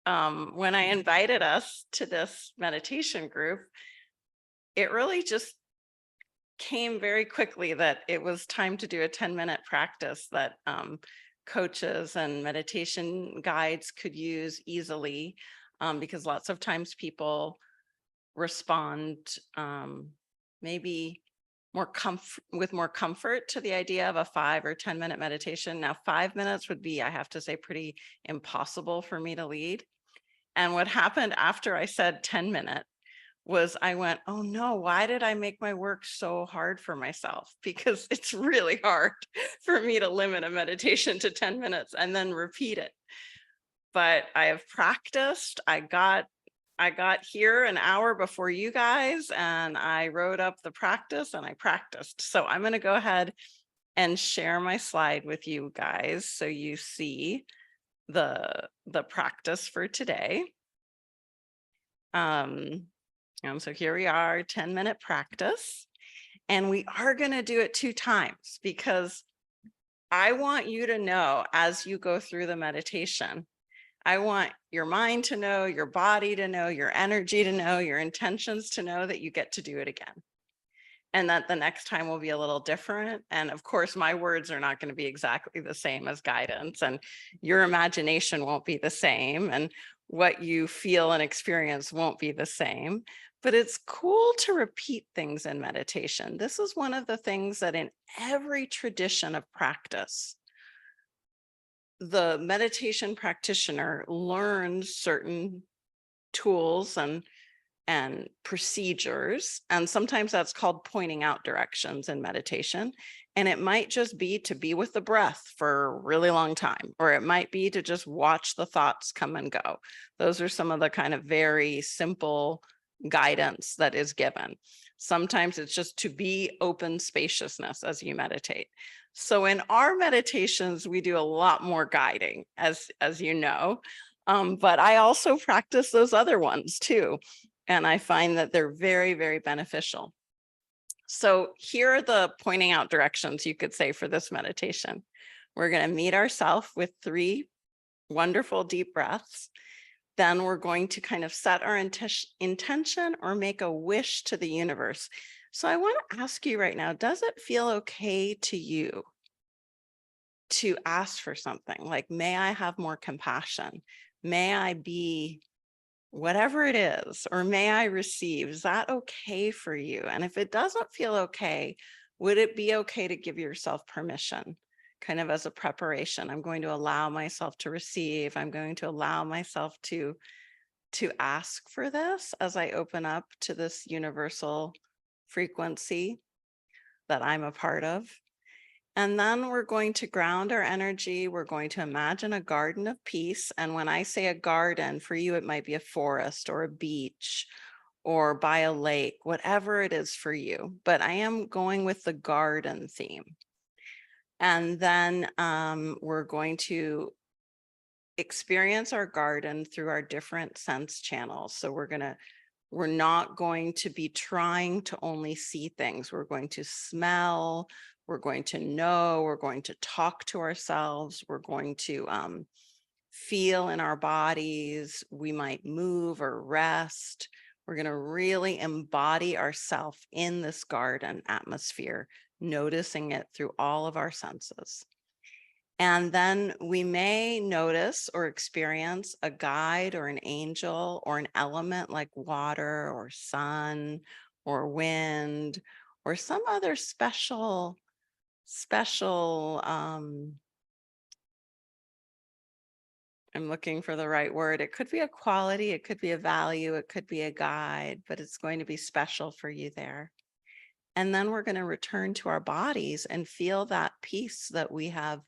when I invited us to this meditation group, it really just came very quickly that it was time to do a 10-minute practice that coaches and meditation guides could use easily, because lots of times people respond maybe with more comfort to the idea of a 5 or 10 minute meditation. Now, 5 minutes would be, I have to say, pretty impossible for me to lead. And what happened after I said 10 minute was I went, oh no, why did I make my work so hard for myself? Because it's really hard for me to limit a meditation to 10 minutes and then repeat it. But I have practiced. I got here an hour before you guys, and I wrote up the practice and I practiced. So I'm going to go ahead and share my slide with you guys so you see the practice for today. So here we are, 10-minute practice, and we are going to do it 2 times because I want you to know as you go through the meditation, I want your mind to know, your body to know, your energy to know, your intentions to know that you get to do it again. And that the next time will be a little different. And of course, my words are not going to be exactly the same as guidance, and your imagination won't be the same, and what you feel and experience won't be the same. But it's cool to repeat things in meditation. This is one of the things that in every tradition of practice, the meditation practitioner learns certain tools and procedures. And sometimes that's called pointing out directions in meditation. And it might just be to be with the breath for a really long time, or it might be to just watch the thoughts come and go. Those are some of the kind of very simple guidance that is given. Sometimes it's just to be open spaciousness as you meditate. So in our meditations, we do a lot more guiding, as you know, but I also practice those other ones too. And I find that they're very, very beneficial. So here are the pointing out directions, you could say, for this meditation. We're going to meet ourselves with 3 wonderful deep breaths. Then we're going to kind of set our intention or make a wish to the universe. So I want to ask you right now, does it feel okay to you to ask for something like, may I have more compassion? May I be whatever it is, or may I receive? Is that okay for you? And if it doesn't feel okay, would it be okay to give yourself permission, kind of as a preparation? I'm going to allow myself to receive. I'm going to allow myself to ask for this as I open up to this universal frequency that I'm a part of. And then we're going to ground our energy. We're going to imagine a garden of peace. And when I say a garden, for you, it might be a forest or a beach or by a lake, whatever it is for you. But I am going with the garden theme. And then we're going to experience our garden through our different sense channels. So we're not going to be trying to only see things. We're going to smell, we're going to know, we're going to talk to ourselves, we're going to feel in our bodies, we might move or rest. We're going to really embody ourselves in this garden atmosphere, noticing it through all of our senses. And then we may notice or experience a guide or an angel or an element like water or sun or wind or some other special, I'm looking for the right word. It could be a quality, it could be a value, it could be a guide, but it's going to be special for you there. And then we're going to return to our bodies and feel that peace that we have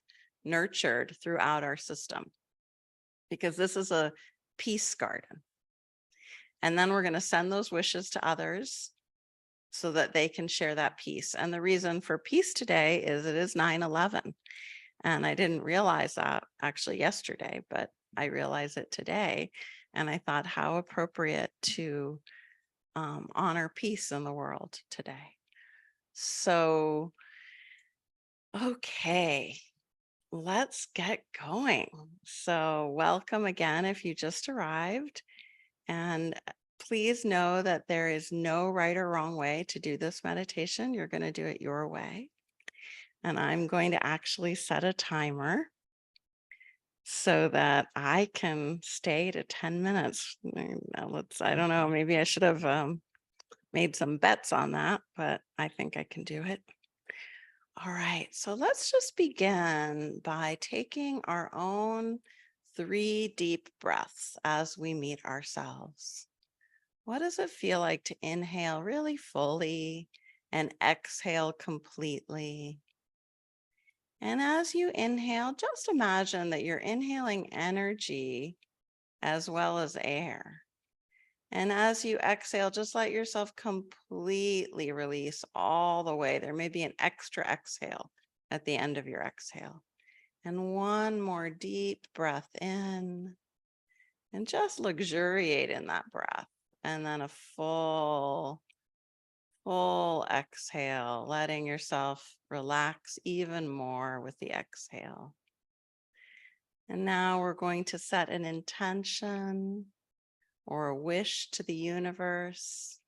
nurtured throughout our system, because this is a peace garden. And then we're going to send those wishes to others so that they can share that peace. And the reason for peace today is it is 9/11. And I didn't realize that actually yesterday, but I realize it today. And I thought how appropriate to honor peace in the world today. So, okay. let's get going. So, welcome again if you just arrived. And please know that there is no right or wrong way to do this meditation. You're going to do it your way. And I'm going to actually set a timer so that I can stay to 10 minutes. I don't know, maybe I should have made some bets on that, but I think I can do it. All right, so let's just begin by taking our own 3 deep breaths as we meet ourselves. What does it feel like to inhale really fully and exhale completely? And as you inhale, just imagine that you're inhaling energy as well as air. And as you exhale, just let yourself completely release all the way. There may be an extra exhale at the end of your exhale. And one more deep breath in and just luxuriate in that breath. And then a full exhale, letting yourself relax even more with the exhale. And now we're going to set an intention or a wish to the universe.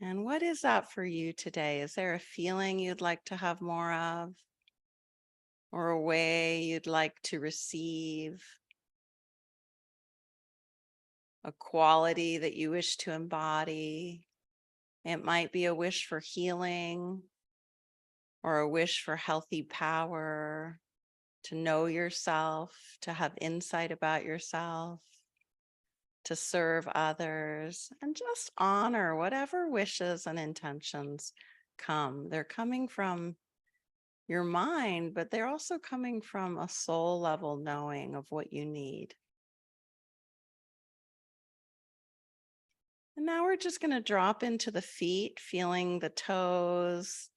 And what is that for you today? Is there a feeling you'd like to have more of, or a way you'd like to receive, a quality that you wish to embody? It might be a wish for healing or a wish for healthy power, to know yourself, to have insight about yourself, to serve others, and just honor whatever wishes and intentions come. They're coming from your mind, but they're also coming from a soul level knowing of what you need. And now we're just going to drop into the feet, feeling the toes,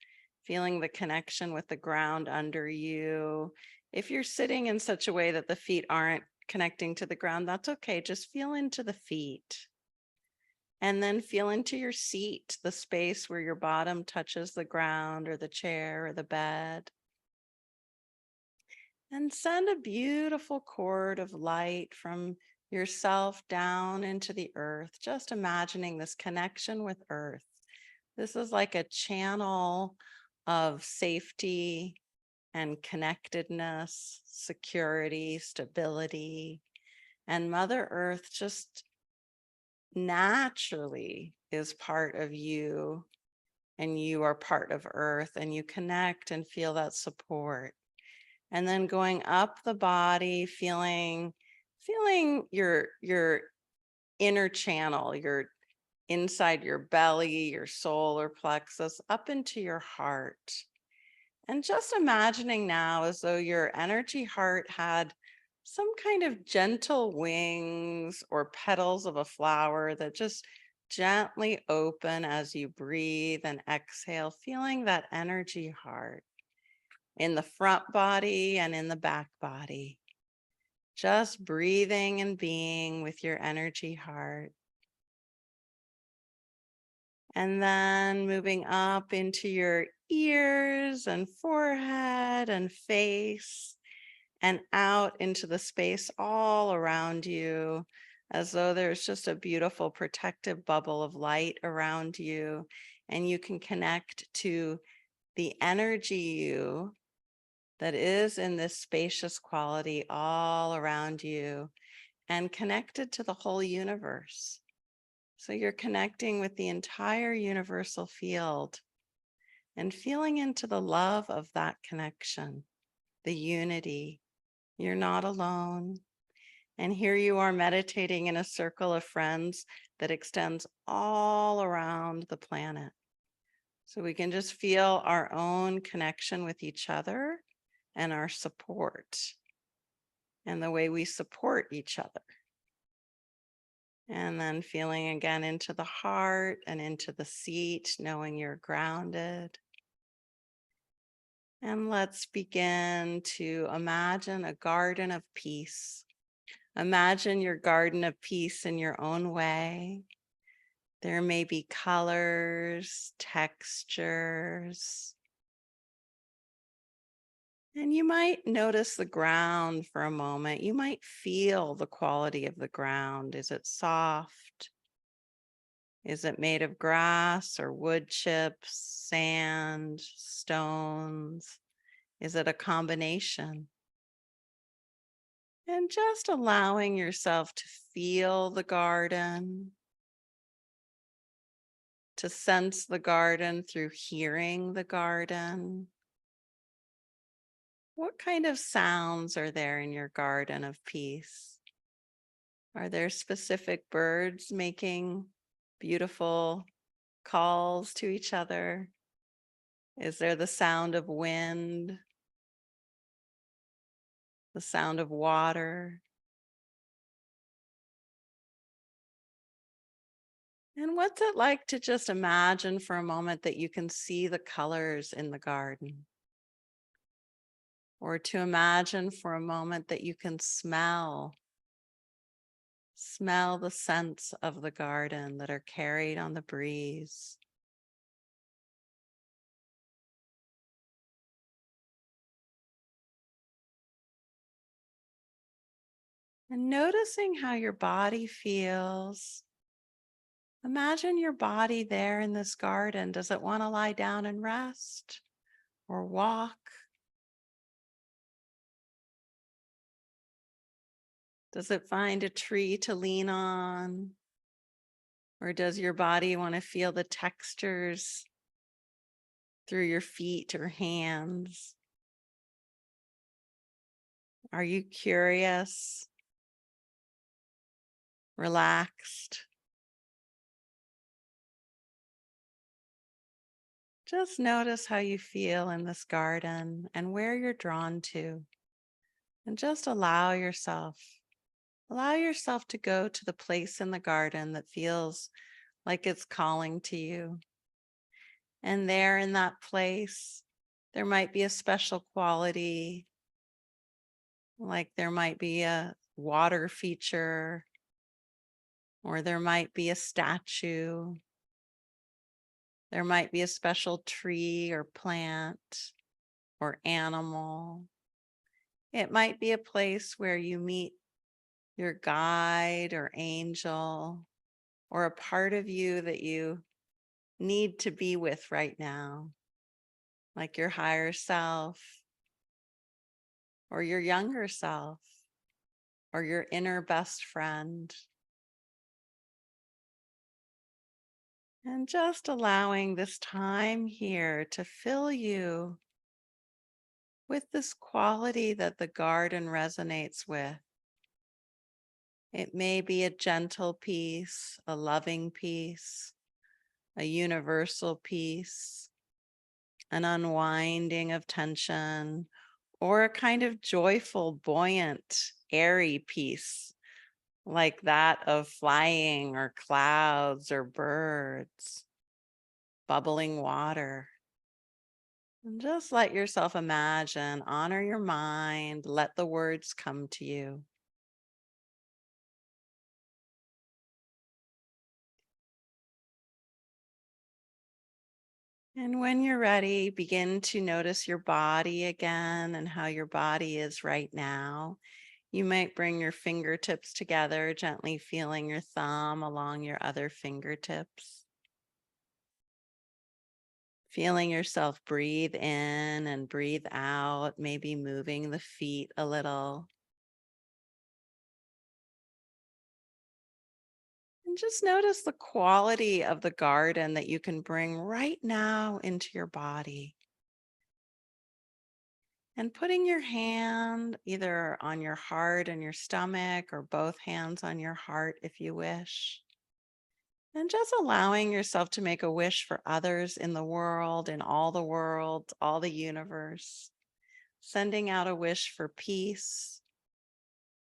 feeling the connection with the ground under you. If you're sitting in such a way that the feet aren't connecting to the ground, that's okay. Just feel into the feet. And then feel into your seat, the space where your bottom touches the ground or the chair or the bed. And send a beautiful cord of light from yourself down into the earth, just imagining this connection with earth. This is like a channel of safety and connectedness, security, stability. And Mother Earth just naturally is part of you, and you are part of Earth, and you connect and feel that support. And then going up the body, feeling your inner channel, your inside your belly, your solar plexus, up into your heart. And just imagining now as though your energy heart had some kind of gentle wings or petals of a flower that just gently open as you breathe and exhale, feeling that energy heart in the front body and in the back body. Just breathing and being with your energy heart. And then moving up into your ears and forehead and face, and out into the space all around you, as though there's just a beautiful protective bubble of light around you. And you can connect to the energy you that is in this spacious quality all around you and connected to the whole universe. So you're connecting with the entire universal field and feeling into the love of that connection, the unity. You're not alone. And here you are meditating in a circle of friends that extends all around the planet. So we can just feel our own connection with each other and our support and the way we support each other. And then feeling again into the heart and into the seat, knowing you're grounded. And let's begin to imagine a garden of peace. Imagine your garden of peace in your own way. There may be colors, textures, And you might notice the ground for a moment. You might feel the quality of the ground. Is it soft? Is it made of grass or wood chips, sand, stones? Is it a combination? And just allowing yourself to feel the garden, to sense the garden through hearing the garden. What kind of sounds are there in your garden of peace? Are there specific birds making beautiful calls to each other? Is there the sound of wind, the sound of water? And what's it like to just imagine for a moment that you can see the colors in the garden? Or to imagine for a moment that you can smell the scents of the garden that are carried on the breeze. And noticing how your body feels. Imagine your body there in this garden. Does it want to lie down and rest or walk? Does it find a tree to lean on? Or does your body want to feel the textures through your feet or hands? Are you curious, relaxed? Just notice how you feel in this garden and where you're drawn to. And just allow yourself to go to the place in the garden that feels like it's calling to you. And there in that place, there might be a special quality, like there might be a water feature, or there might be a statue. There might be a special tree or plant or animal. It might be a place where you meet your guide or angel or a part of you that you need to be with right now, like your higher self or your younger self or your inner best friend. And just allowing this time here to fill you with this quality that the garden resonates with. It may be a gentle peace, a loving peace, a universal peace, an unwinding of tension, or a kind of joyful, buoyant, airy peace, like that of flying or clouds or birds, bubbling water. And just let yourself imagine, honor your mind, let the words come to you. And when you're ready, begin to notice your body again and how your body is right now. You might bring your fingertips together, gently feeling your thumb along your other fingertips. Feeling yourself breathe in and breathe out, maybe moving the feet a little. And just notice the quality of the garden that you can bring right now into your body. And putting your hand either on your heart and your stomach or both hands on your heart if you wish. And just allowing yourself to make a wish for others in the world, in all the world, all the universe. Sending out a wish for peace,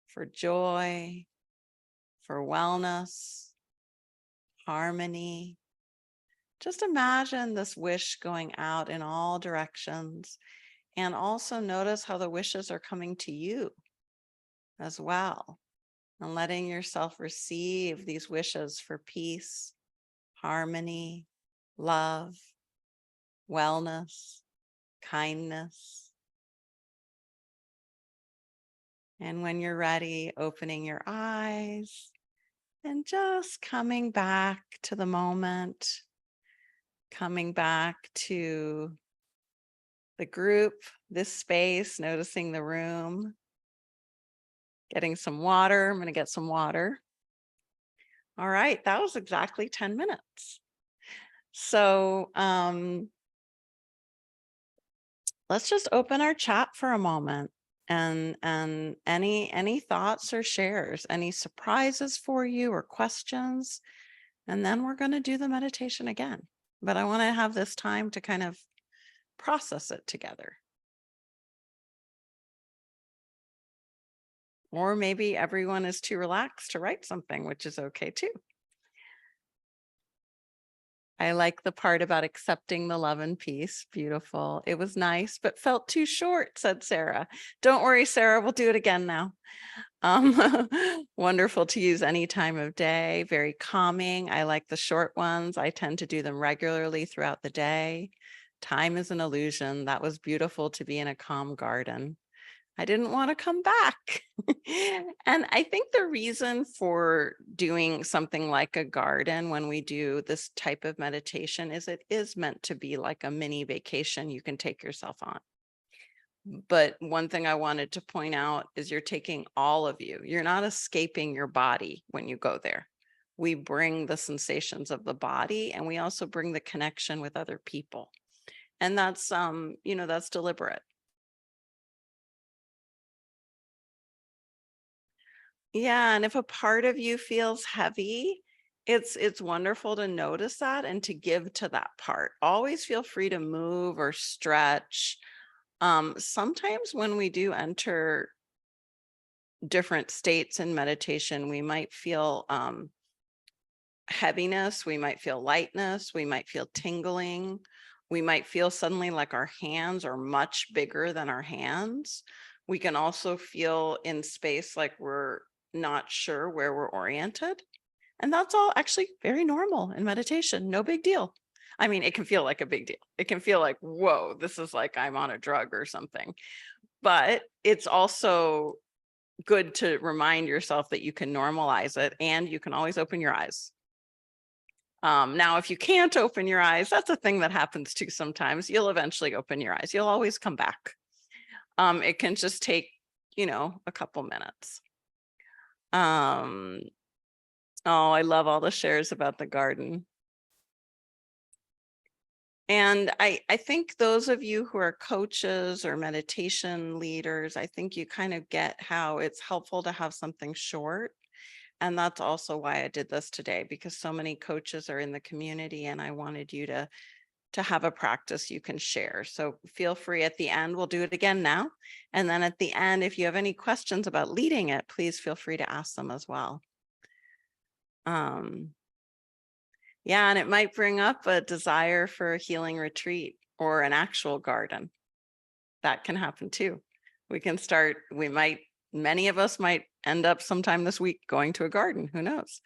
for joy, for wellness, harmony. Just imagine this wish going out in all directions. And also notice how the wishes are coming to you as well. And letting yourself receive these wishes for peace, harmony, love, wellness, kindness. And when you're ready, opening your eyes and just coming back to the moment, coming back to the group, this space, noticing the room, getting some water. I'm going to get some water. All right, that was exactly 10 minutes. So let's just open our chat for a moment, and any thoughts or shares, any surprises for you or questions, and then we're going to do the meditation again. But I want to have this time to kind of process it together. Or maybe everyone is too relaxed to write something, which is okay too. I like the part about accepting the love and peace. Beautiful. It was nice, but felt too short, said Sarah. Don't worry, Sarah, we'll do it again now. Wonderful to use any time of day, very calming. I like the short ones. I tend to do them regularly throughout the day. Time is an illusion. That was beautiful to be in a calm garden. I didn't want to come back. And I think the reason for doing something like a garden when we do this type of meditation is it is meant to be like a mini vacation you can take yourself on. But one thing I wanted to point out is you're taking all of you. You're not escaping your body when you go there. We bring the sensations of the body, and we also bring the connection with other people. And that's that's deliberate. Yeah, and if a part of you feels heavy, it's wonderful to notice that and to give to that part. Always feel free to move or stretch. Sometimes when we do enter different states in meditation, we might feel heaviness, we might feel lightness, we might feel tingling, we might feel suddenly like our hands are much bigger than our hands. We can also feel in space like we're not sure where we're oriented. And that's all actually very normal in meditation. No big deal. I mean, it can feel like a big deal. It can feel like, whoa, this is like I'm on a drug or something. But it's also good to remind yourself that you can normalize it, and you can always open your eyes. Now, if you can't open your eyes, that's a thing that happens too sometimes. You'll eventually open your eyes. You'll always come back. It can just take, a couple minutes. Oh, I love all the shares about the garden. And I think those of you who are coaches or meditation leaders, I think you kind of get how it's helpful to have something short. And that's also why I did this today, because so many coaches are in the community and I wanted you to have a practice you can share. So feel free at the end, we'll do it again now. And then at the end, if you have any questions about leading it, please feel free to ask them as well. Yeah, and it might bring up a desire for a healing retreat or an actual garden. That can happen too. Many of us might end up sometime this week going to a garden. Who knows?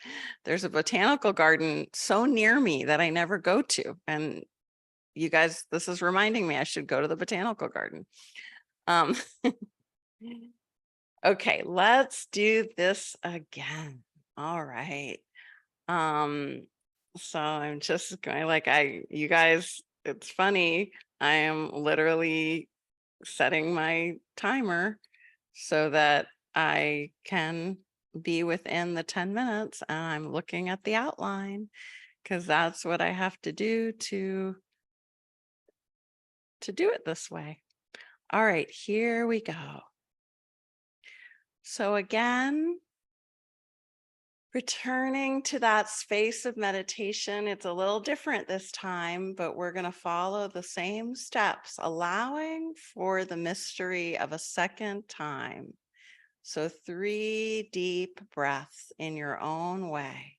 There's a botanical garden so near me that I never go to. And you guys, this is reminding me I should go to the botanical garden. Okay, let's do this again. All right. So I'm just going you guys, it's funny. I am literally setting my timer so that I can be within the 10 minutes, and I'm looking at the outline because that's what I have to do to do it this way. All right, here we go. So again, returning to that space of meditation, it's a little different this time, but we're going to follow the same steps, allowing for the mystery of a second time. So 3 deep breaths in your own way.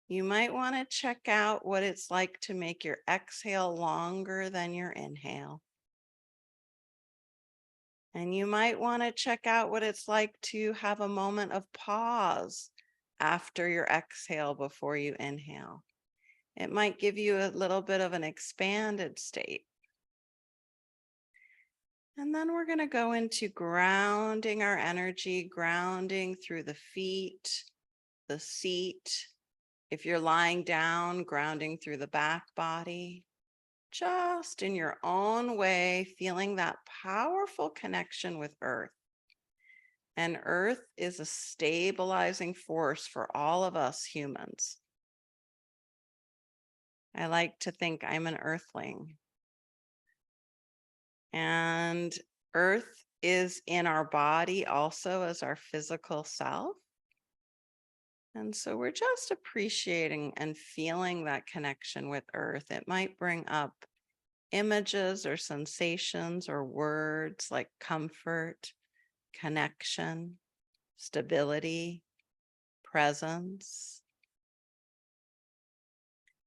You might want to check out what it's like to make your exhale longer than your inhale. And you might want to check out what it's like to have a moment of pause after your exhale before you inhale. It might give you a little bit of an expanded state. And then we're going to go into grounding our energy, grounding through the feet, the seat. If you're lying down, grounding through the back body, just in your own way, feeling that powerful connection with Earth. And Earth is a stabilizing force for all of us humans. I like to think I'm an Earthling. And Earth is in our body also as our physical self. And so we're just appreciating and feeling that connection with Earth. It might bring up images or sensations or words like comfort, connection, stability, presence.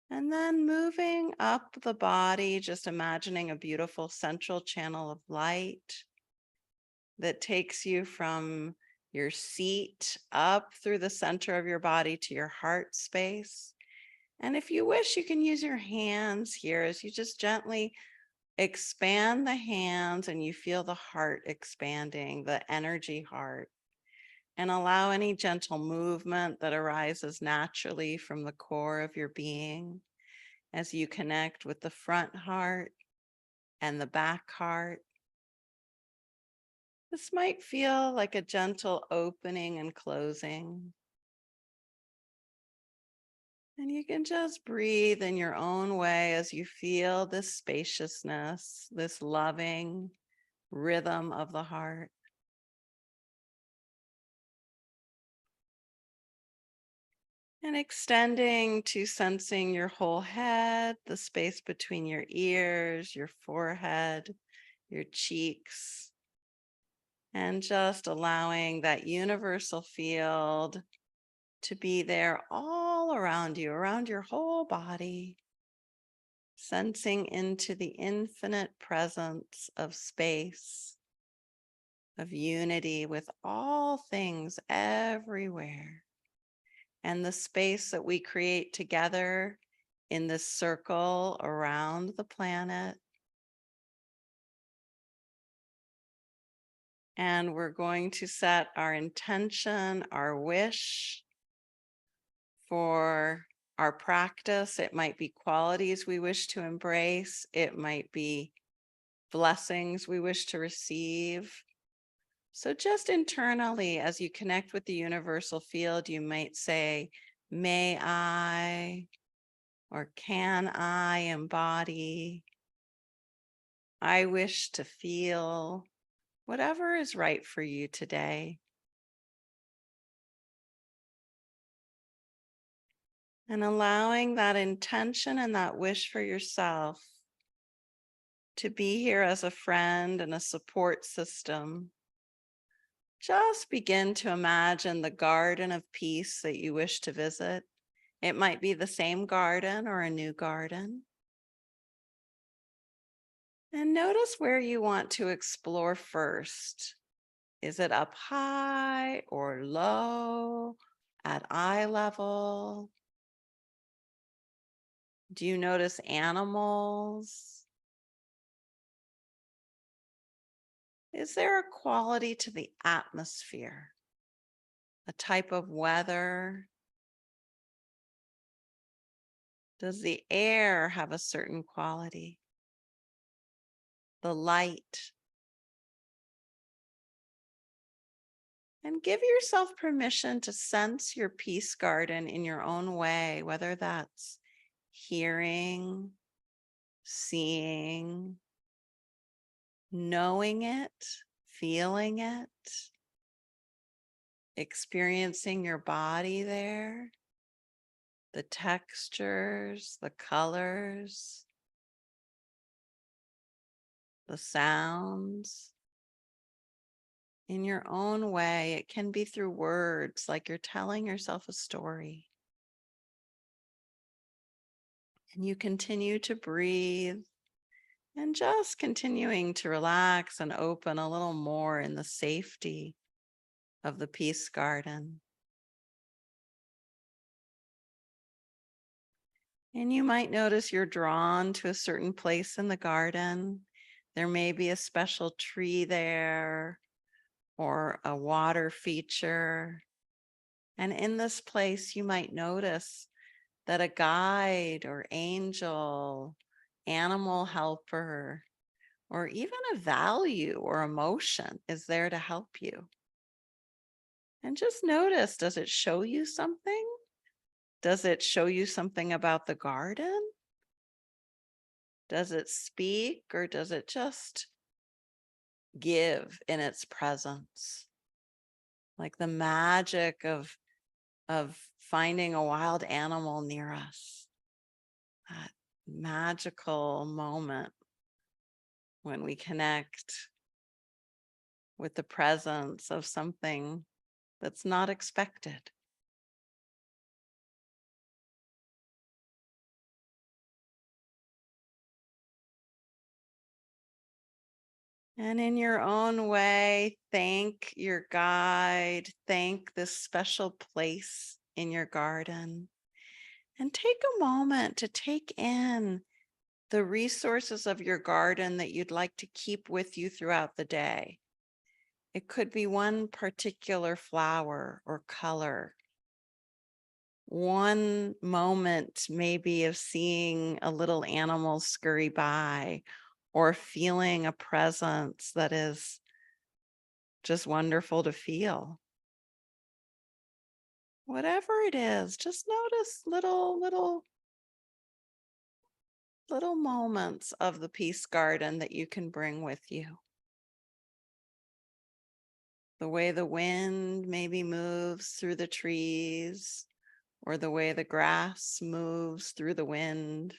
And then moving up the body, just imagining a beautiful central channel of light that takes you from your seat up through the center of your body to your heart space. And if you wish, you can use your hands here as you just gently expand the hands and you feel the heart expanding, the energy heart. And allow any gentle movement that arises naturally from the core of your being as you connect with the front heart and the back heart. This might feel like a gentle opening and closing. And you can just breathe in your own way as you feel this spaciousness, this loving rhythm of the heart. And extending to sensing your whole head, the space between your ears, your forehead, your cheeks, and just allowing that universal field to be there all around you, around your whole body, sensing into the infinite presence of space, of unity with all things everywhere. And the space that we create together in this circle around the planet. And we're going to set our intention, our wish for our practice. It might be qualities we wish to embrace. It might be blessings we wish to receive. So just internally, as you connect with the universal field, you might say, may I, or can I embody? I wish to feel, whatever is right for you today. And allowing that intention and that wish for yourself to be here as a friend and a support system. Just begin to imagine the garden of peace that you wish to visit. It might be the same garden or a new garden. And notice where you want to explore first. Is it up high or low, at eye level? Do you notice animals? Is there a quality to the atmosphere? A type of weather? Does the air have a certain quality? The light? And give yourself permission to sense your peace garden in your own way, whether that's hearing, seeing, knowing it, feeling it, experiencing your body there, the textures, the colors, the sounds. In your own way, it can be through words, like you're telling yourself a story. And you continue to breathe and just continuing to relax and open a little more in the safety of the peace garden. And you might notice you're drawn to a certain place in the garden. There may be a special tree there or a water feature. And in this place, you might notice that a guide or angel, animal helper, or even a value or emotion is there to help you. And just notice, does it show you something? Does it show you something about the garden? Does it speak or does it just give in its presence? Like the magic of finding a wild animal near us. That magical moment when we connect with the presence of something that's not expected. And in your own way, thank your guide, thank this special place in your garden, and take a moment to take in the resources of your garden that you'd like to keep with you throughout the day. It could be one particular flower or color, one moment maybe of seeing a little animal scurry by or feeling a presence that is just wonderful to feel. Whatever it is, just notice little moments of the peace garden that you can bring with you. The way the wind maybe moves through the trees, or the way the grass moves through the wind,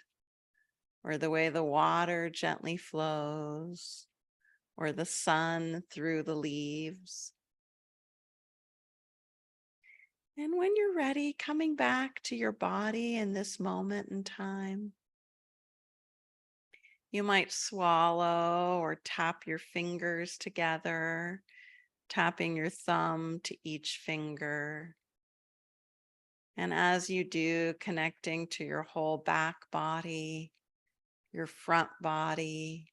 or the way the water gently flows, or the sun through the leaves. And when you're ready, coming back to your body in this moment in time, you might swallow or tap your fingers together, tapping your thumb to each finger. And as you do, connecting to your whole back body, your front body,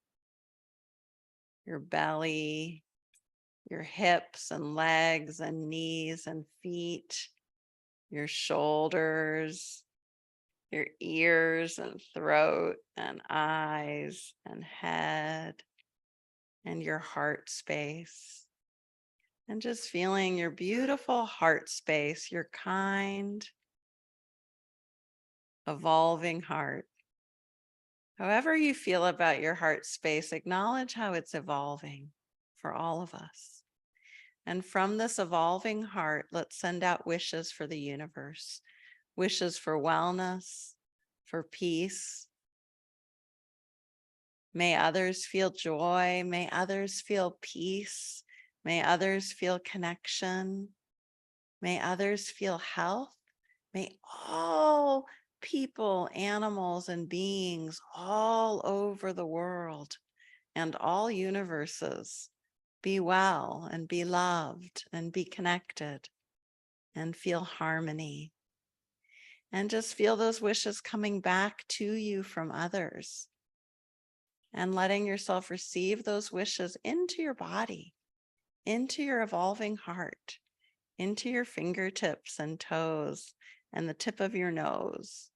your belly, your hips and legs and knees and feet, your shoulders, your ears and throat and eyes and head and your heart space. And just feeling your beautiful heart space, your kind, evolving heart. However you feel about your heart space, acknowledge how it's evolving for all of us. And from this evolving heart, let's send out wishes for the universe, wishes for wellness, for peace. May others feel joy. May others feel peace. May others feel connection. May others feel health. May all people, animals, and beings all over the world and all universes be well and be loved and be connected and feel harmony. And just feel those wishes coming back to you from others and letting yourself receive those wishes into your body, into your evolving heart, into your fingertips and toes and the tip of your nose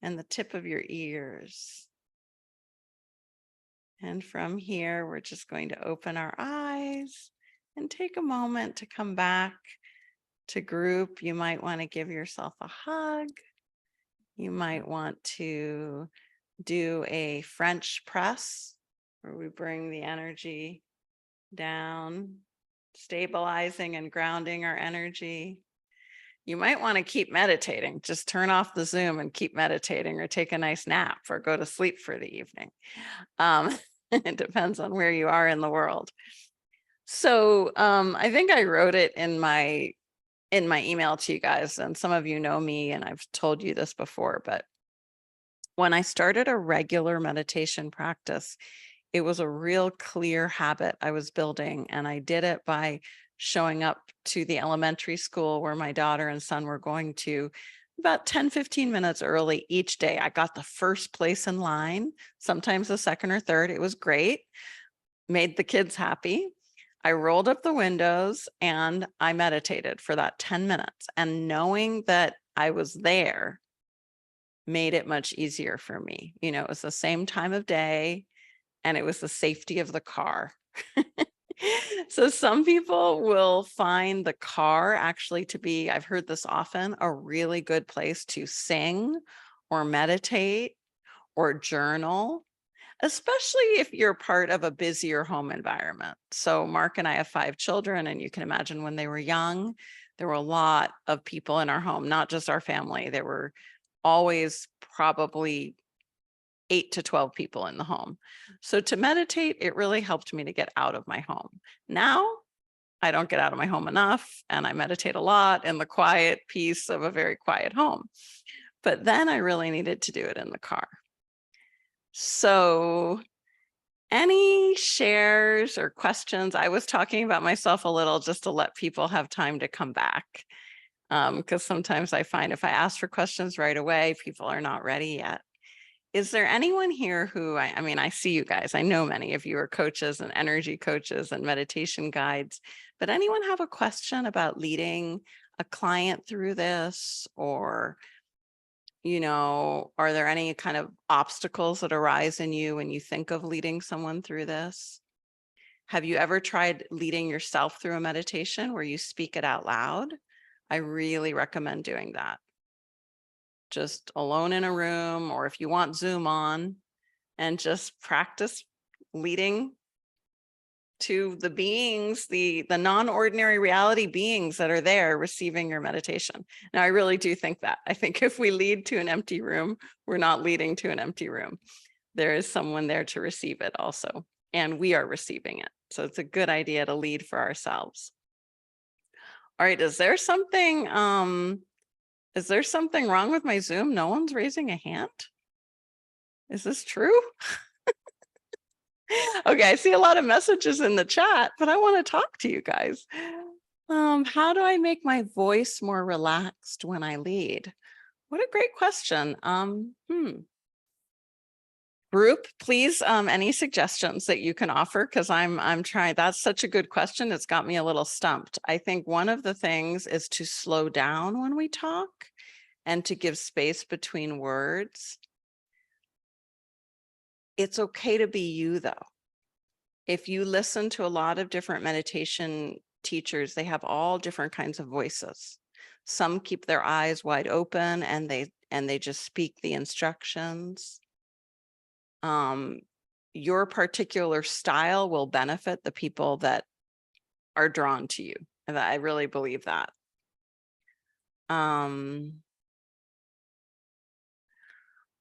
and the tip of your ears. And from here, we're just going to open our eyes and take a moment to come back to group. You might want to give yourself a hug. You might want to do a French press where we bring the energy down, stabilizing and grounding our energy. You might want to keep meditating. Just turn off the Zoom and keep meditating, or take a nice nap or go to sleep for the evening. It depends on where you are in the world. So I think I wrote it in my email to you guys, and some of you know me and I've told you this before, but when I started a regular meditation practice, it was a real clear habit I was building, and I did it by showing up to the elementary school where my daughter and son were going to about 10-15 minutes early each day. I got the first place in line, sometimes the second or third. It was great, made the kids happy. I rolled up the windows and I meditated for that 10 minutes. And knowing that I was there made it much easier for me. You know, it was the same time of day and it was the safety of the car. So some people will find the car actually to be, I've heard this often, a really good place to sing or meditate or journal, especially if you're part of a busier home environment. So Mark and I have 5 children, and you can imagine when they were young, there were a lot of people in our home, not just our family. There were always probably 8 to 12 people in the home. So to meditate, it really helped me to get out of my home. Now I don't get out of my home enough, and I meditate a lot in the quiet peace of a very quiet home. But then I really needed to do it in the car. So any shares or questions? I was talking about myself a little just to let people have time to come back. Because sometimes I find if I ask for questions right away, people are not ready yet. Is there anyone here who, I mean, I see you guys, I know many of you are coaches and energy coaches and meditation guides, but anyone have a question about leading a client through this? Or, you know, are there any kind of obstacles that arise in you when you think of leading someone through this? Have you ever tried leading yourself through a meditation where you speak it out loud? I really recommend doing that. Just alone in a room, or if you want Zoom on, and just practice leading to the beings, the non-ordinary reality beings that are there receiving your meditation. Now, I really do think that. I think if we lead to an empty room, we're not leading to an empty room. There is someone there to receive it also, and we are receiving it. So it's a good idea to lead for ourselves. All right, is there something wrong with my Zoom? No one's raising a hand? Is this true? Okay, I see a lot of messages in the chat, but I want to talk to you guys. How do I make my voice more relaxed when I lead? What a great question. Group, please, any suggestions that you can offer? Because I'm trying. That's such a good question. It's got me a little stumped. I think one of the things is to slow down when we talk and to give space between words. It's okay to be you, though. If you listen to a lot of different meditation teachers, they have all different kinds of voices. Some keep their eyes wide open and they just speak the instructions. Your particular style will benefit the people that are drawn to you. And I really believe that.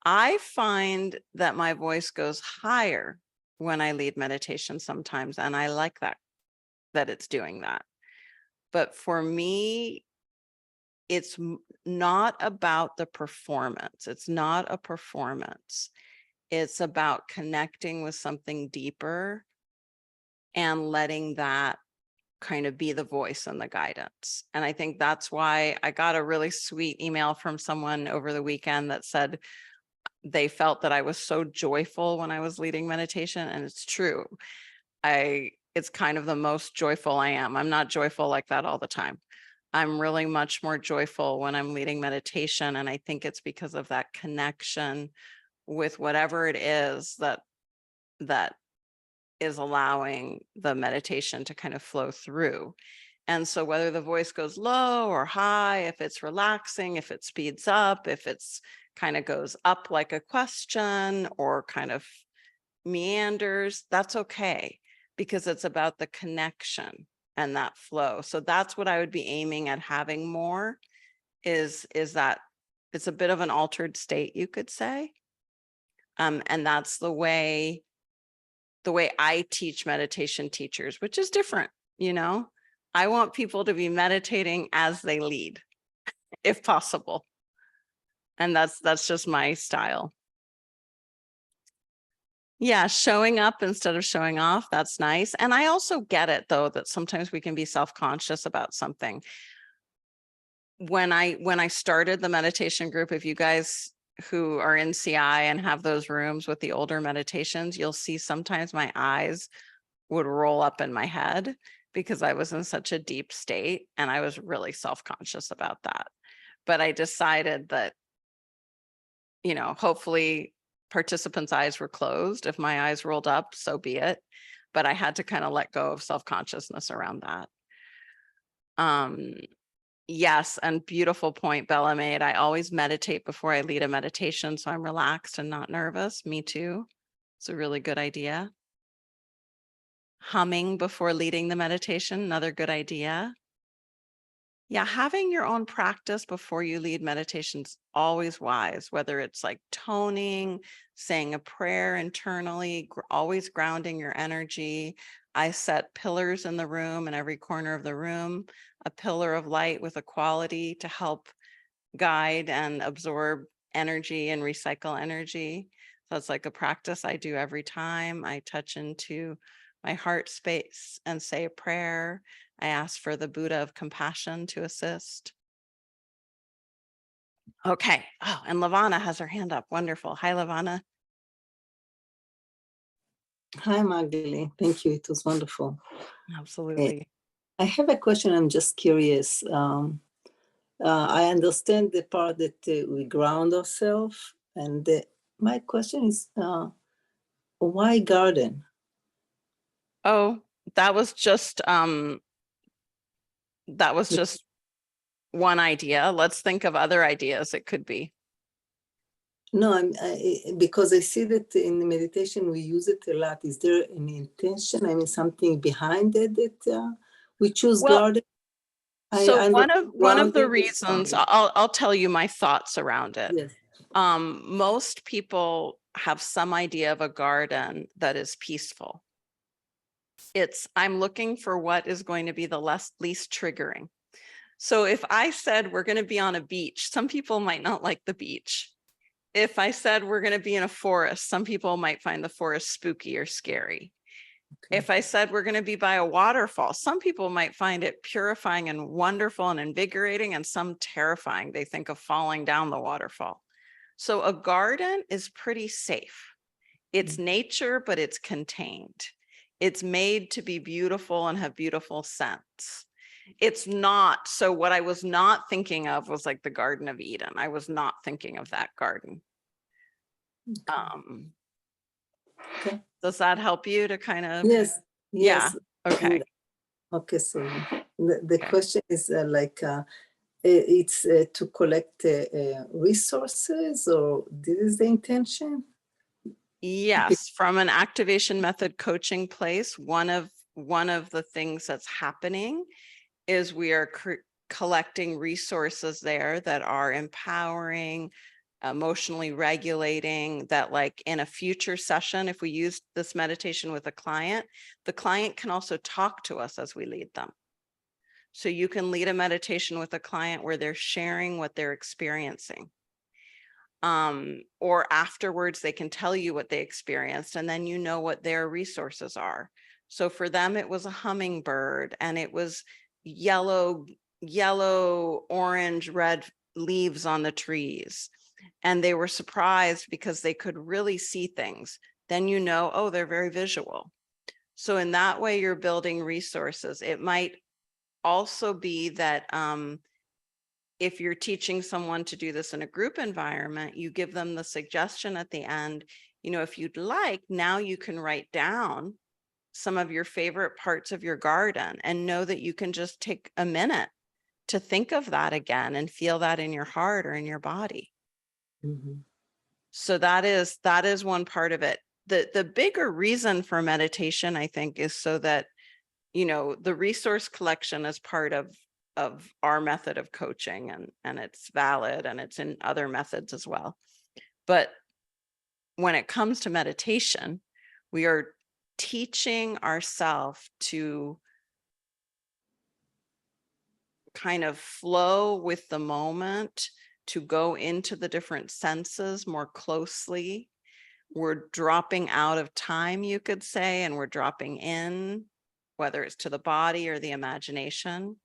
I find that my voice goes higher when I lead meditation sometimes, and I like that it's doing that. But for me, it's not about the performance. It's not a performance. It's about connecting with something deeper and letting that kind of be the voice and the guidance. And I think that's why I got a really sweet email from someone over the weekend that said they felt that I was so joyful when I was leading meditation. And it's true. It's kind of the most joyful I am. I'm not joyful like that all the time. I'm really much more joyful when I'm leading meditation. And I think it's because of that connection with whatever it is that is allowing the meditation to kind of flow through. And so whether the voice goes low or high, if it's relaxing, if it speeds up, if it's kind of goes up like a question or kind of meanders, that's okay, because it's about the connection and that flow. So that's what I would be aiming at having more is that it's a bit of an altered state, you could say. And that's the way I teach meditation teachers, which is different. You know, I want people to be meditating as they lead, if possible. And that's just my style. Yeah, showing up instead of showing off, that's nice. And I also get it, though, that sometimes we can be self-conscious about something. when I started the meditation group, if you guys who are in CI and have those rooms with the older meditations, you'll see sometimes my eyes would roll up in my head because I was in such a deep state and I was really self-conscious about that. But I decided that, you know, hopefully participants' eyes were closed. If my eyes rolled up, so be it. But I had to kind of let go of self-consciousness around that. Yes, and beautiful point Bella made. I always meditate before I lead a meditation, so I'm relaxed and not nervous. Me too. It's a really good idea. Humming before leading the meditation, another good idea. Yeah, having your own practice before you lead meditation's always wise, whether it's like toning, saying a prayer internally, always grounding your energy. I set pillars in the room, in every corner of the room, a pillar of light with a quality to help guide and absorb energy and recycle energy. So it's like a practice I do every time I touch into my heart space and say a prayer. I ask for the Buddha of compassion to assist. Okay. Oh, and Lavana has her hand up. Wonderful. Hi, Lavana. Hi, Magdalene. Thank you. It was wonderful. Absolutely. I have a question. I'm just curious. I understand the part that we ground ourselves, and my question is, why garden? Oh, that was just one idea. Let's think of other ideas it could be. No, because I see that in the meditation we use it a lot. Is there an intention? I mean, something behind it that we choose garden? So one of the grounding is reasons fine. I'll tell you my thoughts around it. Yes. Most people have some idea of a garden that is peaceful. I'm looking for what is going to be the least triggering. So if I said we're going to be on a beach, some people might not like the beach. If I said we're going to be in a forest, some people might find the forest spooky or scary. Okay. If I said we're going to be by a waterfall, some people might find it purifying and wonderful and invigorating, and some terrifying. They think of falling down the waterfall. So a garden is pretty safe. It's nature, but it's contained. It's made to be beautiful and have beautiful scents. It's not. So what I was not thinking of was like the Garden of Eden. I was not thinking of that garden. Okay. Does that help you to kind of? Yes. Yeah. Okay. Okay. So the question is it's to collect resources, or this is the intention? Yes, from an activation method coaching place, one of the things that's happening is we are collecting resources there that are empowering, emotionally regulating, that like in a future session, if we use this meditation with a client, the client can also talk to us as we lead them. So you can lead a meditation with a client where they're sharing what they're experiencing. Or afterwards they can tell you what they experienced, and then you know what their resources are. So for them, it was a hummingbird, and it was yellow, orange, red leaves on the trees. And they were surprised because they could really see things. Then you know, oh, they're very visual. So in that way, you're building resources. It might also be that if you're teaching someone to do this in a group environment, you give them the suggestion at the end, you know, if you'd like, now you can write down some of your favorite parts of your garden and know that you can just take a minute to think of that again and feel that in your heart or in your body. Mm-hmm. So that is one part of it. The bigger reason for meditation, I think, is so that, you know, the resource collection is part of our method of coaching, and it's valid, and it's in other methods as well. But when it comes to meditation, we are teaching ourselves to kind of flow with the moment, to go into the different senses more closely. We're dropping out of time, you could say, and we're dropping in, whether it's to the body or the imagination.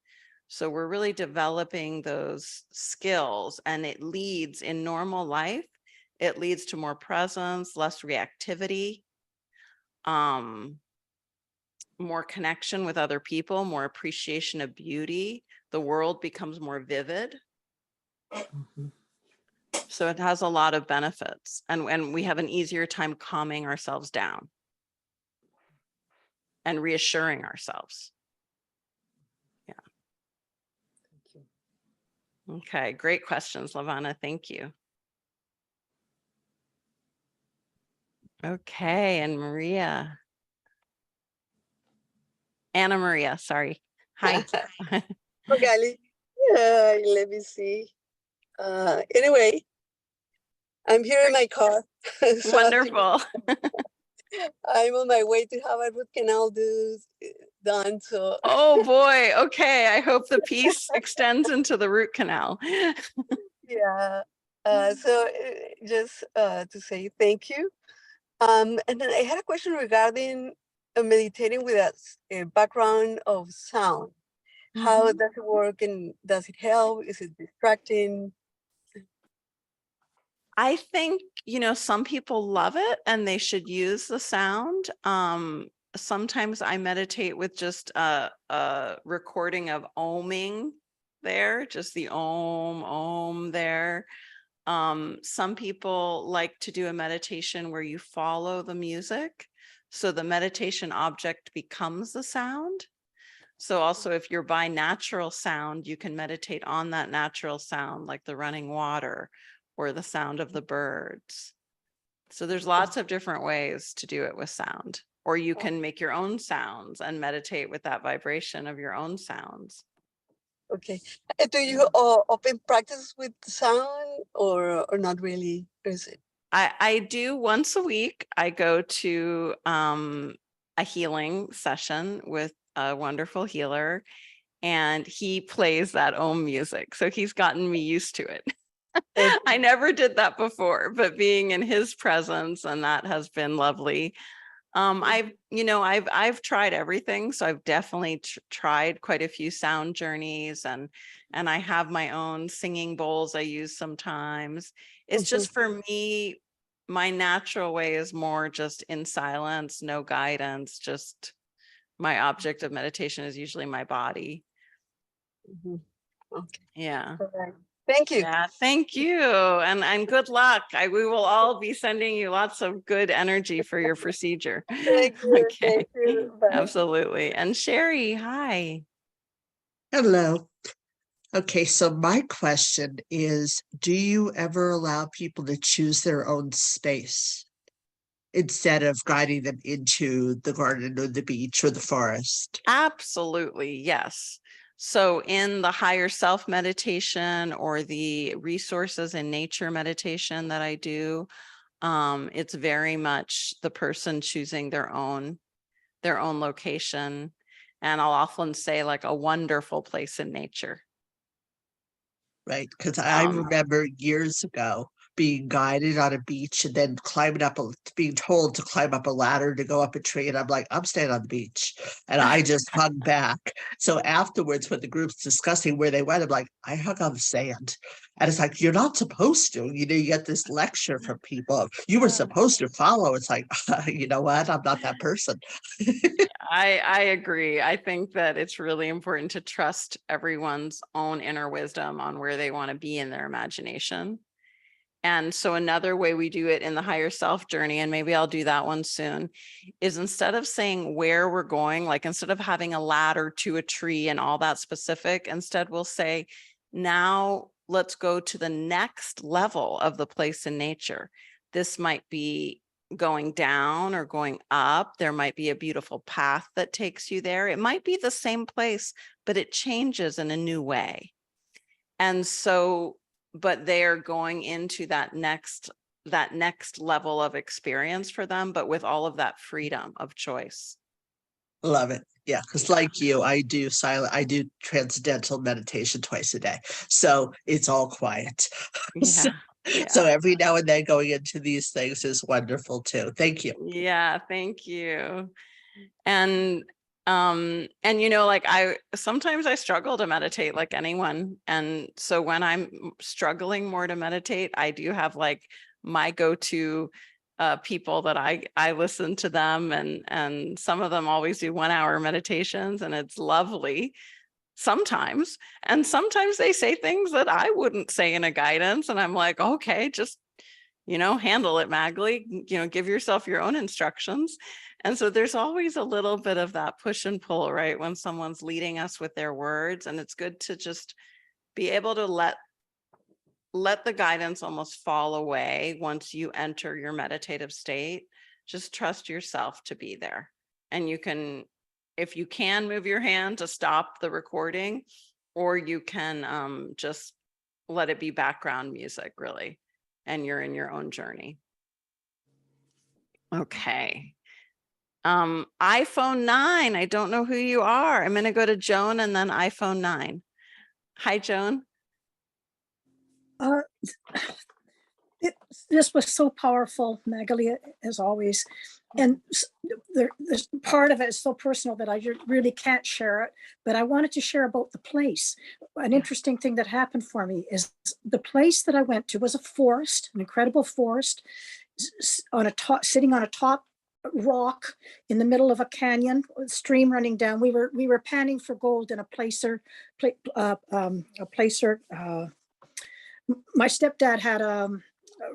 So we're really developing those skills, and it leads in normal life, it leads to more presence, less reactivity, um, more connection with other people, more appreciation of beauty. The world becomes more vivid. Mhm. So it has a lot of benefits, and we have an easier time calming ourselves down and reassuring ourselves. Thank you. Okay, great questions, Lavana. Thank you. Okay, and Maria. Anna Maria, sorry. Hi. Magali, let me see. Anyway, I'm here in my car. So Wonderful. I'm on my way to have a root canal done. So Oh boy. Okay. I hope the piece extends into the root canal. yeah. So just to say thank you. And then I had a question regarding meditating with a background of sound. How Mhm. does it work and does it help? Is it distracting? I think, some people love it and they should use the sound. Sometimes I meditate with just a recording of oming there, just the om there. Some people like to do a meditation where you follow the music. So the meditation object becomes the sound. So also if you're by natural sound, you can meditate on that natural sound, like the running water or the sound of the birds. So there's lots of different ways to do it with sound, or you can make your own sounds and meditate with that vibration of your own sounds. Okay. Do you open practice with sound or not really? Or is it? I do once a week. I go to a healing session with a wonderful healer, and he plays that Om music. So he's gotten me used to it. Okay. I never did that before, but being in his presence, and that has been lovely. I've tried everything. So I've definitely tried quite a few sound journeys, and I have my own singing bowls I use sometimes. It's Mhm, just for me, my natural way is more just in silence, no guidance, just my object of meditation is usually my body. mhm. Okay. Yeah. All right. Thank you. Yeah, thank you. And good luck. We will all be sending you lots of good energy for your procedure. Thank you. Okay. Thank you. Bye. Absolutely. And Sherry, hi. Hello. Okay, so my question is, do you ever allow people to choose their own space instead of guiding them into the garden or the beach or the forest? Absolutely. Yes. So in the higher self meditation or the resources in nature meditation that I do, it's very much the person choosing their own location. And I'll often say like a wonderful place in nature. Right? Because I Um, remember years ago being guided on a beach and then being told to climb up a ladder to go up a tree. And I'm like, I'm staying on the beach. And I just hung back. So afterwards, when the group's discussing where they went, I'm like, I hung on the sand. And it's like, you're not supposed to. You get this lecture from people. You were supposed to follow. It's like, you know what? I'm not that person. I agree. I think that it's really important to trust everyone's own inner wisdom on where they want to be in their imagination. And so another way we do it in the higher self journey, and maybe I'll do that one soon, is instead of saying where we're going, like instead of having a ladder to a tree and all that specific, instead we'll say, now let's go to the next level of the place in nature. This might be going down or going up. There might be a beautiful path that takes you there. It might be the same place, but it changes in a new way. And so, but they're going into that next level of experience for them, but with all of that freedom of choice. Love it. Yeah, because Yeah. like you, I do transcendental meditation twice a day. So it's all quiet. So, Yeah. so every now and then going into these things is wonderful too. Thank you. Yeah. Thank you. And And like sometimes I struggle to meditate like anyone. And so when I'm struggling more to meditate, I do have like my go-to people that I listen to them, and some of them always do 1 hour meditations, and it's lovely sometimes. And sometimes they say things that I wouldn't say in a guidance. And I'm like, okay, just, handle it, Magali, give yourself your own instructions. And so there's always a little bit of that push and pull, right? When someone's leading us with their words, and it's good to just be able to let the guidance almost fall away once you enter your meditative state. Just trust yourself to be there. And you can, if you can, move your hand to stop the recording, or you can just let it be background music, really, and you're in your own journey. Okay. iPhone 9, I don't know who you are. I'm going to go to Joan and then iPhone 9. Hi, Joan. This was so powerful, Magali, as always. And there's part of it is so personal that I really can't share it, but I wanted to share about the place. An interesting thing that happened for me is the place that I went to was a forest, an incredible forest, sitting on a top rock in the middle of a canyon, a stream running down. We were panning for gold in a placer. My stepdad had a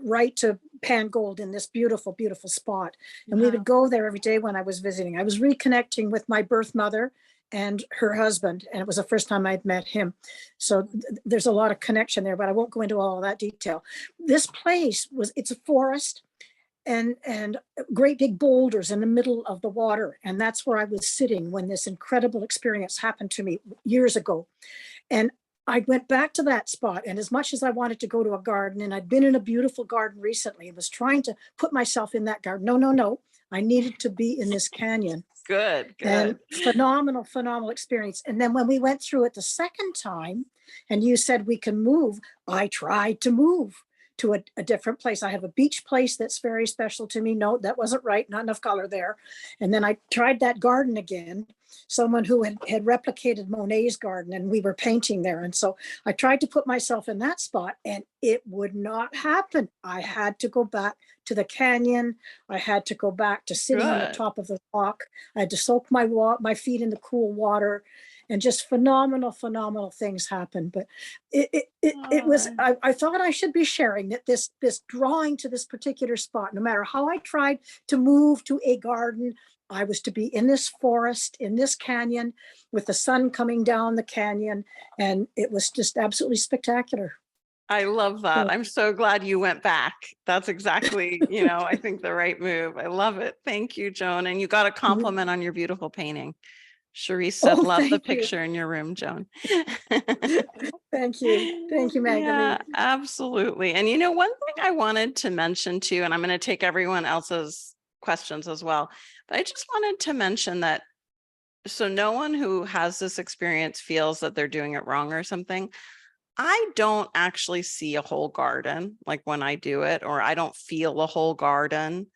right to pan gold in this beautiful, beautiful spot. And we would go there every day when I was visiting. I was reconnecting with my birth mother and her husband, and it was the first time I'd met him. So there's a lot of connection there, but I won't go into all of that detail. This place it's a forest and great big boulders in the middle of the water. And that's where I was sitting when this incredible experience happened to me years ago. And I went back to that spot, and as much as I wanted to go to a garden, and I'd been in a beautiful garden recently and was trying to put myself in that garden. No. I needed to be in this canyon. Good. And phenomenal experience. And then when we went through it the second time, and you said we can move, I tried to move to a different place. I have a beach place that's very special to me. No, that wasn't right. Not enough color there. And then I tried that garden again, someone who had replicated Monet's garden, and we were painting there. And so I tried to put myself in that spot, and it would not happen. I had to go back to the canyon. I had to go back to sitting on the top of the rock. I had to soak my feet in the cool water. And just phenomenal things happened. But it was, I thought I should be sharing that this drawing to this particular spot, no matter how I tried to move to a garden, I was to be in this forest, in this canyon, with the sun coming down the canyon. And it was just absolutely spectacular. I love that. I'm so glad you went back. That's exactly, I think the right move. I love it. Thank you, Joan. And you got a compliment on your beautiful painting. Cherise said, love the picture in your room, Joan. Thank you, Magali. Yeah, absolutely. And one thing I wanted to mention too, and I'm going to take everyone else's questions as well, but I just wanted to mention that, so no one who has this experience feels that they're doing it wrong or something. I don't actually see a whole garden like when I do it, or I don't feel a whole garden.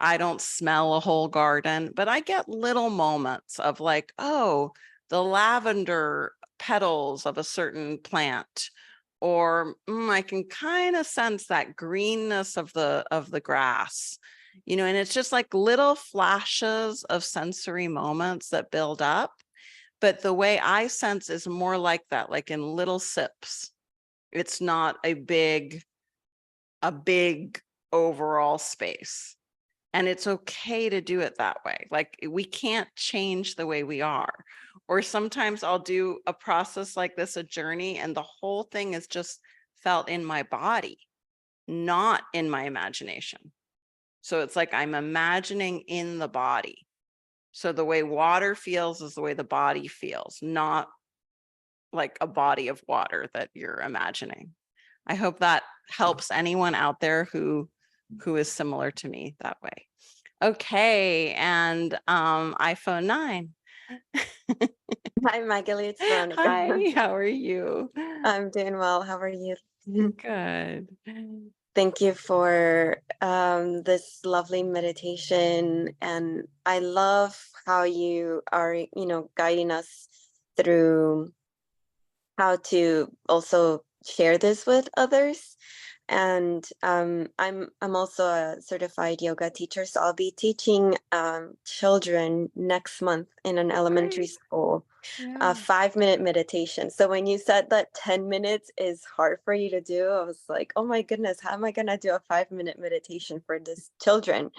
I don't smell a whole garden, but I get little moments of like, oh, the lavender petals of a certain plant, or I can kind of sense that greenness of the grass, and it's just like little flashes of sensory moments that build up. But the way I sense is more like that, like in little sips. It's not a big overall space. And it's okay to do it that way. Like we can't change the way we are. Or sometimes I'll do a process like this, a journey, and the whole thing is just felt in my body, not in my imagination. So it's like I'm imagining in the body. So the way water feels is the way the body feels, not like a body of water that you're imagining. I hope that helps anyone out there who is similar to me that way. Okay, and iPhone 9. Hi, Magali, it's Veronica. Hi, how are you? I'm doing well. How are you? Good. Thank you for this lovely meditation. And I love how you are, guiding us through how to also share this with others. And I'm also a certified yoga teacher, so I'll be teaching children next month in an elementary Great. school. Yeah. 5-minute meditation. So when you said that 10 minutes is hard for you to do, I was like, oh my goodness, how am I gonna do a 5-minute meditation for these children?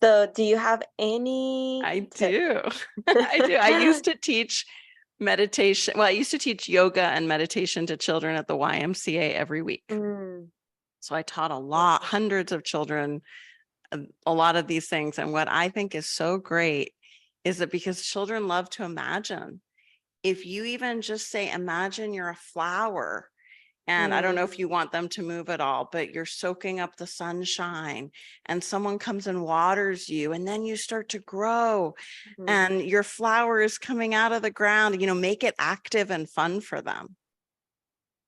So do you have any I tips? do. I do. I used to teach meditation. Well, I used to teach yoga and meditation to children at the YMCA every week. Mm, So I taught a lot, hundreds of children, a lot of these things. And what I think is so great is that because children love to imagine, if you even just say, imagine you're a flower. And I don't know if you want them to move at all, but you're soaking up the sunshine and someone comes and waters you and then you start to grow mhm. and your flower is coming out of the ground, make it active and fun for them.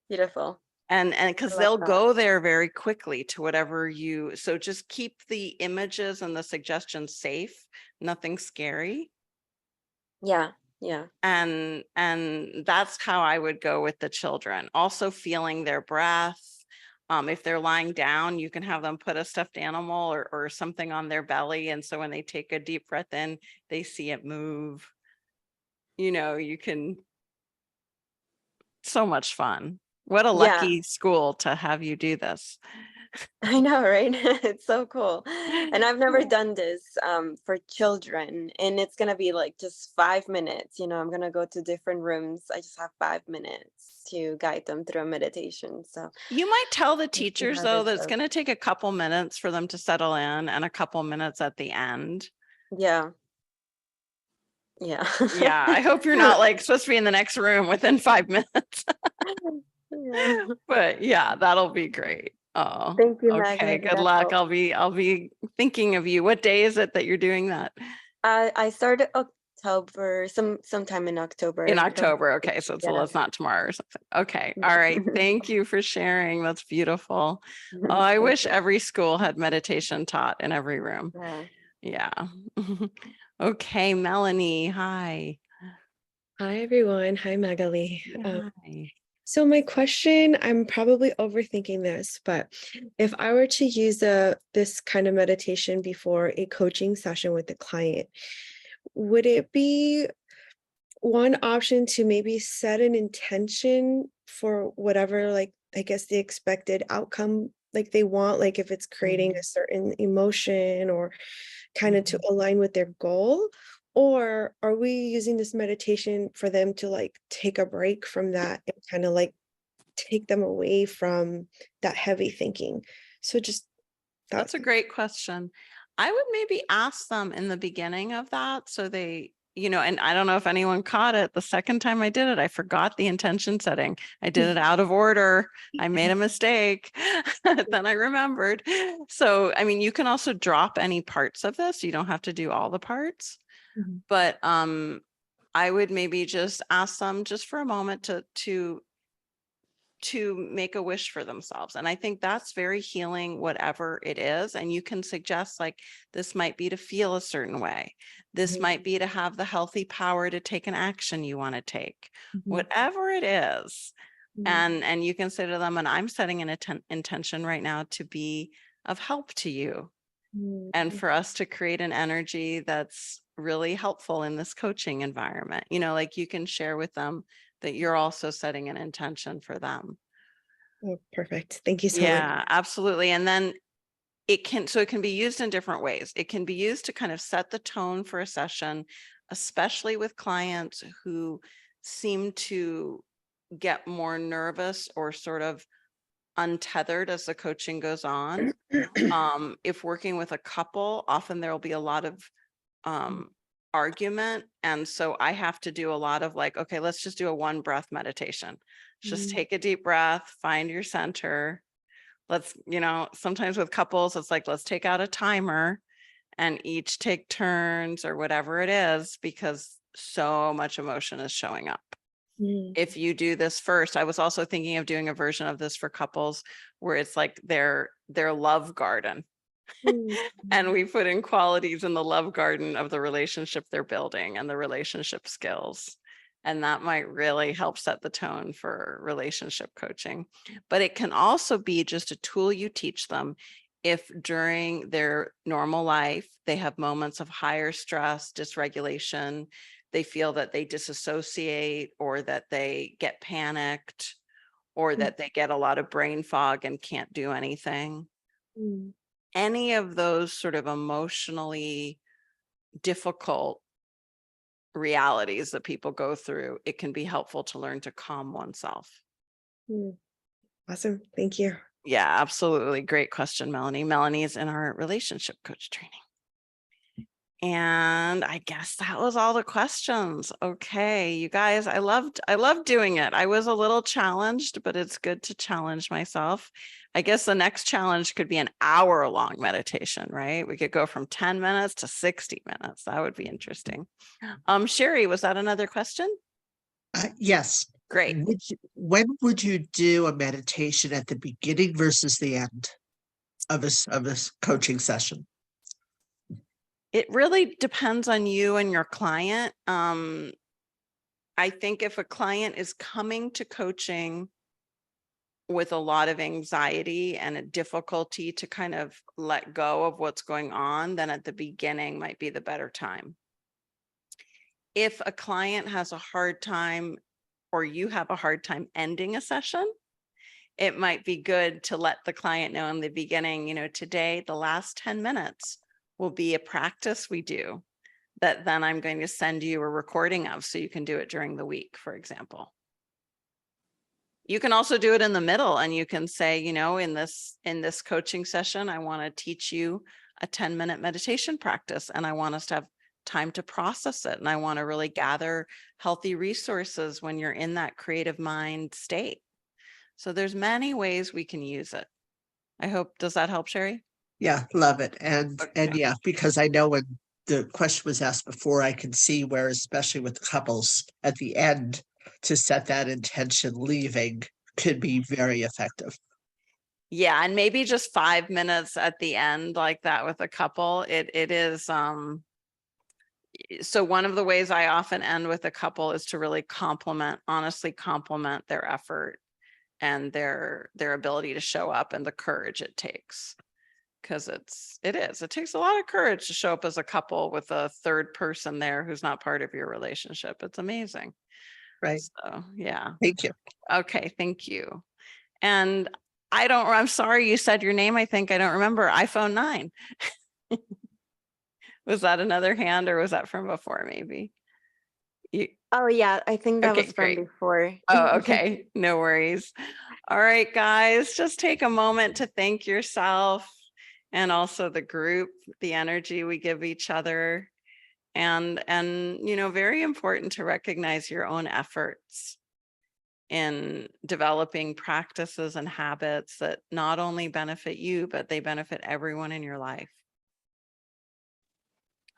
Beautiful. And because love they'll that. go there very quickly to whatever so just keep the images and the suggestions safe, nothing scary. Yeah, yeah. And that's how I would go with the children. Also feeling their breath. If they're lying down, you can have them put a stuffed animal or something on their belly. And so when they take a deep breath in, they see it move. You can, so much fun. What a Yeah. lucky school to have you do this. I know, right? It's so cool. And I've never done this for children, and it's gonna be like just 5 minutes. I'm gonna go to different rooms. I just have 5 minutes to guide them through a meditation. So You might tell the we'll see teachers how though this that it's goes. going to take a couple minutes for them to settle in and a couple minutes at the end. Yeah. Yeah. Yeah, I hope you're not like supposed to be in the next room within 5 minutes. Yeah. But yeah, that'll be great. Oh, Thank you, okay. Maggie. Good luck. I'll be thinking of you. What day is it that you're doing that? I started October, sometime in October. In Don't- October. Okay, so Yeah. it's not tomorrow or something. Okay. All right. Thank you for sharing. That's beautiful. Oh, I Thank wish you. every school had meditation taught in every room. Yeah. Yeah. Okay, Melanie. Hi. Hi, everyone. Hi, Magali. Hi. So my question, I'm probably overthinking this, but if I were to use this kind of meditation before a coaching session with a client, would it be one option to maybe set an intention for whatever, like, I guess the expected outcome, like they want, like if it's creating a certain emotion or kind of to align with their goal? Or are we using this meditation for them to like take a break from that and kind of like take them away from that heavy thinking? So just That's that. a great question. I would maybe ask them in the beginning of that so they, and I don't know if anyone caught it. The second time I did it, I forgot the intention setting. I did it out of order. I made a mistake. Then I remembered. So, I mean, you can also drop any parts of this. You don't have to do all the parts. Mhm. But I would maybe just ask them just for a moment to make a wish for themselves. And I think that's very healing, whatever it is. And you can suggest like, this might be to feel a certain way. This Mhm. might be to have the healthy power to take an action you want to take, Mhm. whatever it is. Mhm. And you can say to them, and I'm setting an intention right now to be of help to you. And Mhm. for us to create an energy that's really helpful in this coaching environment, like you can share with them that you're also setting an intention for them. Oh, perfect. Thank you so much. Yeah, absolutely. And then it can be used in different ways. It can be used to kind of set the tone for a session, especially with clients who seem to get more nervous or sort of untethered as the coaching goes on. If working with a couple, often there will be a lot of argument. And so I have to do a lot of like, okay, let's just do a 1 breath meditation. Just Mhm. take a deep breath, find your center. Let's, sometimes with couples, it's like, let's take out a timer and each take turns or whatever it is, because so much emotion is showing up. Mm, If you do this first, I was also thinking of doing a version of this for couples where it's like their love garden. mm, And we put in qualities in the love garden of the relationship they're building and the relationship skills. And that might really help set the tone for relationship coaching. But it can also be just a tool you teach them if during their normal life, they have moments of higher stress, dysregulation, they feel that they disassociate or that they get panicked or that they get a lot of brain fog and can't do anything. mm, Any of those sort of emotionally difficult realities that people go through, it can be helpful to learn to calm oneself. mm. Awesome. Thank you. Yeah, absolutely. Great question, Melanie. Melanie is in our relationship coach training. And I guess that was all the questions. Okay, you guys, I loved doing it. I was a little challenged, but it's good to challenge myself. I guess the next challenge could be an hour-long meditation, right? We could go from 10 minutes to 60 minutes. That would be interesting. Sherry, was that another question? Yes. Great. When would you do a meditation, at the beginning versus the end of a coaching session? It really depends on you and your client. I think if a client is coming to coaching with a lot of anxiety and a difficulty to kind of let go of what's going on, then at the beginning might be the better time. If a client has a hard time or you have a hard time ending a session, it might be good to let the client know in the beginning, you know, today, the last 10 minutes will be a practice we do that then I'm going to send you a recording of so you can do it during the week, for example. You can also do it in the middle and you can say, you know, in this coaching session, I want to teach you a 10-minute meditation practice and I want us to have time to process it. And I want to really gather healthy resources when you're in that creative mind state. So there's many ways we can use it. I hope, does that help, Sherry? Yeah, love it. And Okay. yeah, because I know when the question was asked before, I can see where, especially with couples at the end, to set that intention leaving could be very effective. Yeah, and maybe just 5 minutes at the end like that with a couple. It is so one of the ways I often end with a couple is to really honestly compliment their effort and their ability to show up and the courage it takes. Because it takes a lot of courage to show up as a couple with a third person there who's not part of your relationship. It's amazing. Right. So yeah. Thank you. Okay, thank you. And I'm sorry you said your name. I think I don't remember. iPhone 9. Was that another hand or was that from before maybe? Oh yeah, I think that Okay, was from great. before. Oh, okay. No worries. All right, guys, just take a moment to thank yourself and also the group, the energy we give each other. And you know, very important to recognize your own efforts in developing practices and habits that not only benefit you, but they benefit everyone in your life.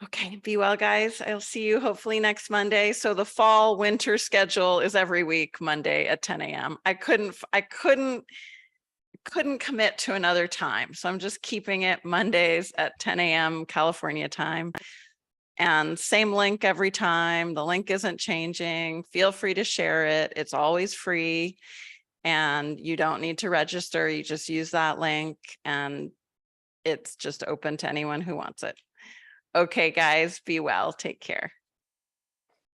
Okay, be well, guys. I'll see you hopefully next Monday. So the fall winter schedule is every week, Monday at 10 a.m. I couldn't commit to another time. So I'm just keeping it Mondays at 10 a.m. California time. And same link every time. The link isn't changing. Feel free to share it. It's always free. And you don't need to register. You just use that link and it's just open to anyone who wants it. Okay, guys, be well. Take care.